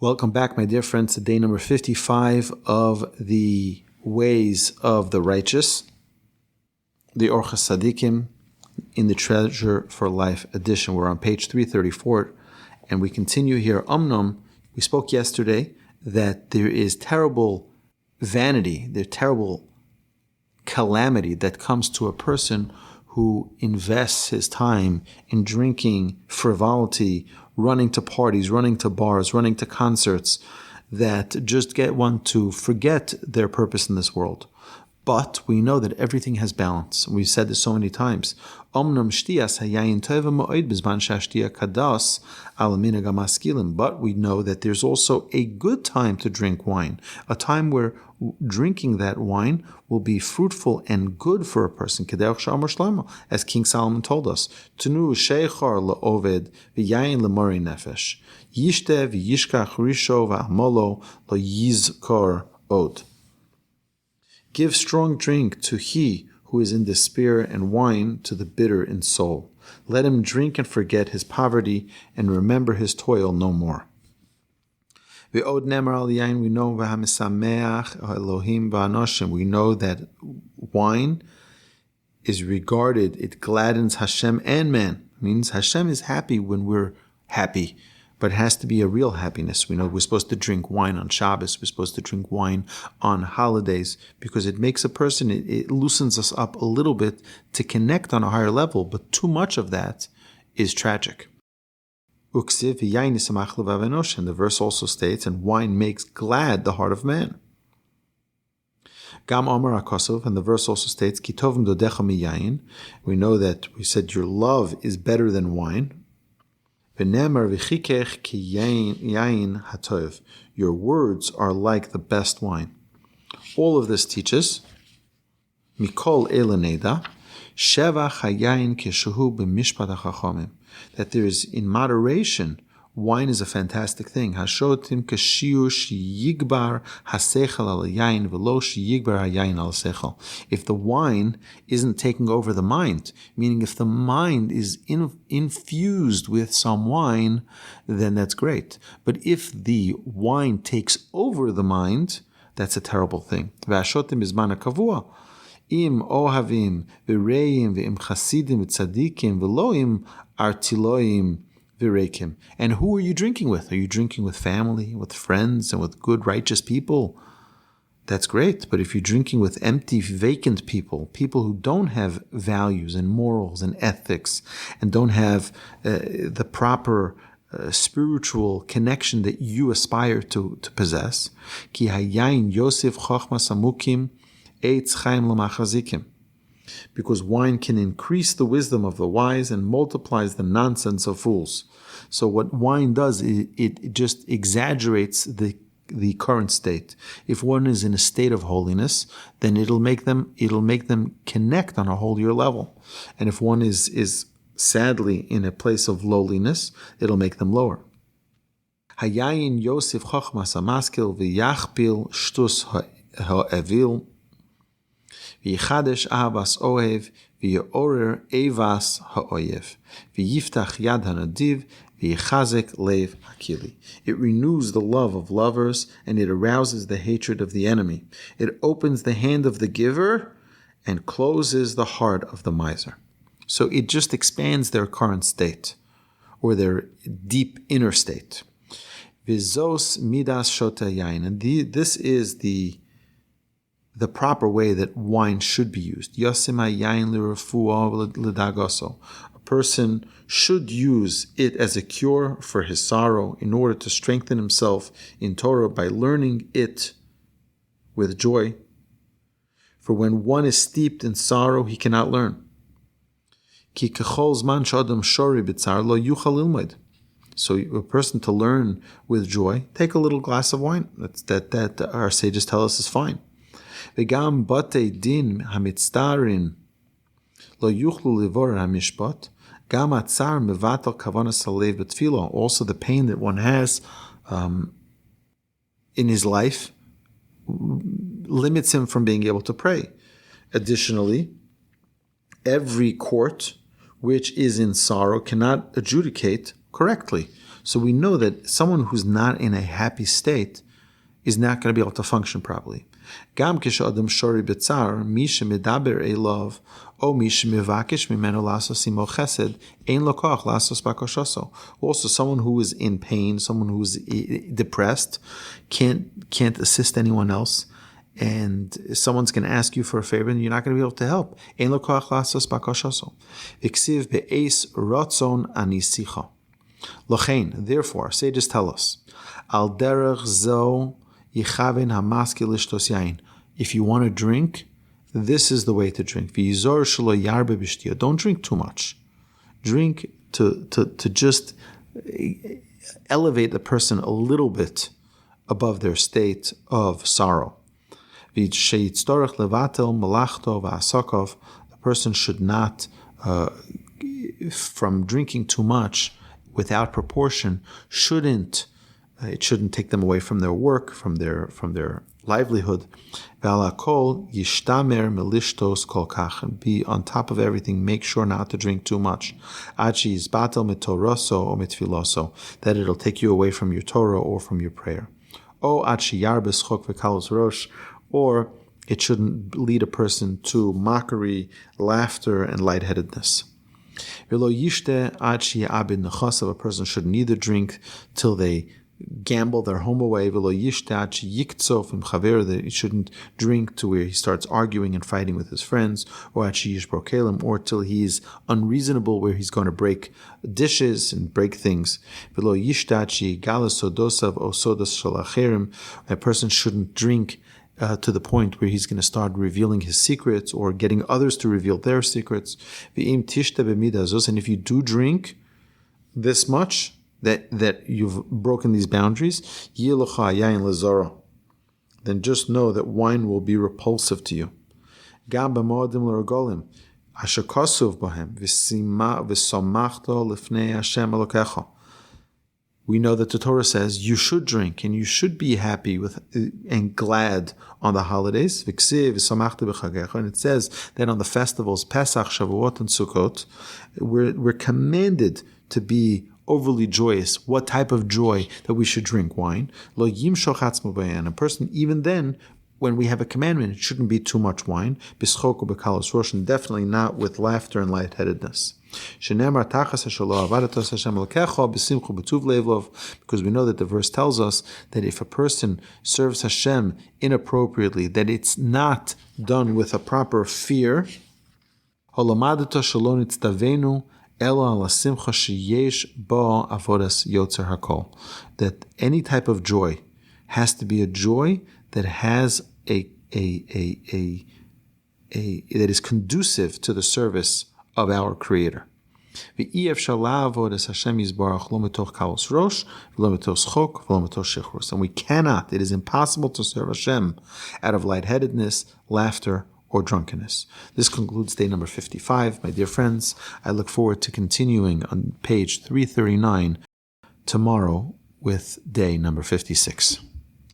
Welcome back, my dear friends, to day number 55 of the Ways of the Righteous, the Orchos Tzaddikim in the Treasure for Life edition. We're on page 334, and we continue here. We spoke yesterday that there is terrible vanity, there's terrible calamity that comes to a person who invests his time in drinking, frivolity, running to parties, running to bars, running to concerts that just get one to forget their purpose in this world. But we know that everything has balance. We've said this so many times. But we know that there's also a good time to drink wine, a time where drinking that wine will be fruitful and good for a person. As King Solomon told us, Tenu sheichar le'oved v'yayin le'mori nefesh, yishte v'yishkach risho v'amolo lo yizkor od. Give strong drink to he who is in despair, and wine to the bitter in soul. Let him drink and forget his poverty, and remember his toil no more. We know that wine is regarded, it gladdens Hashem and man. It means Hashem is happy when we're happy, but it has to be a real happiness. We know we're supposed to drink wine on Shabbos, we're supposed to drink wine on holidays, because it makes a person, it loosens us up a little bit to connect on a higher level, but too much of that is tragic. And the verse also states, and wine makes glad the heart of man. Gam Amar HaKosov, and the verse also states, Ki tovim dodecha miyayin. We know that we said your love is better than wine. V'nemar v'chikech ki yayin hatov. Your words are like the best wine. All of this teaches, Mikol elaneda, sheva chayayin keshuhu b'mishpat hachachamim. That there is, in moderation, wine is a fantastic thing. Hashotim kashiu sheyigbar hasechel al yayin v'lo sheyigbar hayayin al sechel. If the wine isn't taking over the mind, meaning if the mind is infused with some wine, then that's great. But if the wine takes over the mind, that's a terrible thing. V'ashotim bizman kavua. Im ohavim v'reim v'im chasidim v'tzaddikim v'loim artiloim v'reikim. And who are you drinking with? Are you drinking with family, with friends, and with good, righteous people? That's great. But if you're drinking with empty, vacant people, people who don't have values and morals and ethics, and don't have the proper spiritual connection that you aspire to possess, ki hayayin yosef chochma samukim eitz chaim l'machazikim. Because wine can increase the wisdom of the wise and multiplies the nonsense of fools. So what wine does, it just exaggerates the current state. If one is in a state of holiness, then it'll make them connect on a holier level. And if one is sadly in a place of lowliness, it'll make them lower. Hayayin Yosef Chochmas Hamaskil v'yachpil shtus ha'evil v'yichadesh ahavas ohev v'yorer evas ha'oyev v'yiftach yad hanadiv v'yichazek lev hakili. It renews the love of lovers, and it arouses the hatred of the enemy. It opens the hand of the giver and closes the heart of the miser. So it just expands their current state, or their deep inner state. Vizos midas shota yain. And this is the proper way that wine should be used. Yosima yain l'refuah l'dagoso. A person should use it as a cure for his sorrow in order to strengthen himself in Torah by learning it with joy. For when one is steeped in sorrow, he cannot learn. Ki kechol zman sh'adam shori b'tzar lo yuchal ilmod. So a person to learn with joy, take a little glass of wine. That our sages tell us is fine. V'gam batei din hamitztarin lo yuchlu livor hamishpat. Gam atzar mevatal kavanas halev b'tfilo. Also the pain that one has in his life limits him from being able to pray. Additionally, every court which is in sorrow cannot adjudicate correctly. So we know that someone who's not in a happy state is not going to be able to function properly. Gam kishadam shori betzar, mi shemedaber elav, o mi shemevakish mimeno lasos imo chesed, ein lokach lasos bakoshoso. Also, someone who is in pain, someone who is depressed, can't assist anyone else, and someone's going to ask you for a favor, and you're not going to be able to help. Ein lokach lasos bakoshoso. Iksiv be'eis rotzon anisicha. Lochein, therefore, sages tell us, al derech zo. If you want to drink, this is the way to drink. Don't drink too much. Drink to just elevate the person a little bit above their state of sorrow. The person should not, from drinking too much without proportion, it shouldn't take them away from their work, from their livelihood. And be on top of everything. Make sure not to drink too much. That it'll take you away from your Torah or from your prayer. Or it shouldn't lead a person to mockery, laughter, and lightheadedness. A person should neither drink till they gamble their home away. He shouldn't drink to where he starts arguing and fighting with his friends, or till he's unreasonable where he's going to break dishes and break things. A person shouldn't drink to the point where he's going to start revealing his secrets or getting others to reveal their secrets. And if you do drink this much, that you've broken these boundaries, then just know that wine will be repulsive to you. We know that the Torah says you should drink and you should be happy with and glad on the holidays. And it says that on the festivals, Pesach, Shavuot, and Sukkot, we're commanded to be overly joyous. What type of joy that we should drink wine? A person, even then, when we have a commandment, it shouldn't be too much wine. And definitely not with laughter and lightheadedness. Because we know that the verse tells us that if a person serves Hashem inappropriately, that it's not done with a proper fear. That any type of joy has to be a joy that has that is conducive to the service of our Creator. And we cannot, it is impossible to serve Hashem out of lightheadedness, laughter, or drunkenness. This concludes day number 55. My dear friends, I look forward to continuing on page 339 tomorrow with day number 56.